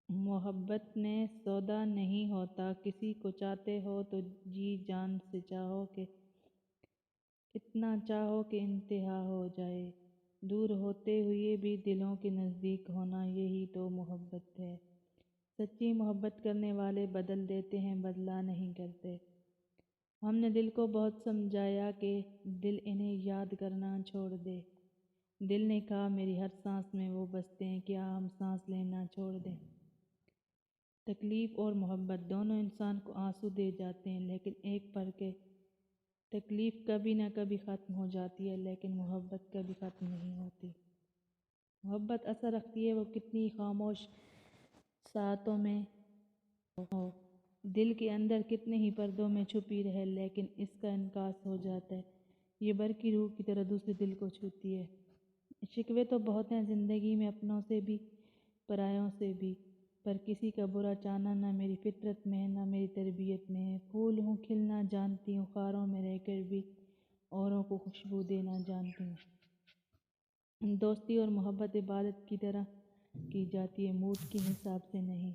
محبت میں سودا نہیں ہوتا، کسی کو چاہتے ہو تو جی جان سے چاہو کہ اتنا چاہو کہ انتہا ہو جائے، دور ہوتے ہوئے بھی دلوں کے نزدیک ہونا، یہی تو محبت ہے۔ سچی محبت کرنے والے بدل دیتے ہیں، بدلا نہیں کرتے۔ ہم نے دل کو بہت سمجھایا کہ دل انہیں یاد کرنا چھوڑ دے، دل نے کہا میری ہر سانس میں وہ بستے ہیں، کیا ہم سانس لینا چھوڑ دیں؟ تکلیف اور محبت دونوں انسان کو آنسو دے جاتے ہیں، لیکن ایک فرق ہے، تکلیف کبھی نہ کبھی ختم ہو جاتی ہے، لیکن محبت کبھی ختم نہیں ہوتی۔ محبت اثر رکھتی ہے، وہ کتنی خاموش ساعتوں میں ہو، دل کے اندر کتنے ہی پردوں میں چھپی رہے، لیکن اس کا انعکاس ہو جاتا ہے، یہ برقی روح کی طرح دوسرے دل کو چھوتی ہے۔ شکوے تو بہت ہیں زندگی میں، اپنوں سے بھی پرایوں سے بھی، پر کسی کا برا چاہنا نہ میری فطرت میں ہے، نہ میری تربیت میں ہے۔ پھول ہوں کھلنا جانتی ہوں، خاروں میں رہ کر بھی اوروں کو خوشبو دینا جانتی ہوں۔ دوستی اور محبت عبادت کی طرح کی جاتی ہے، موڈ کے حساب سے نہیں۔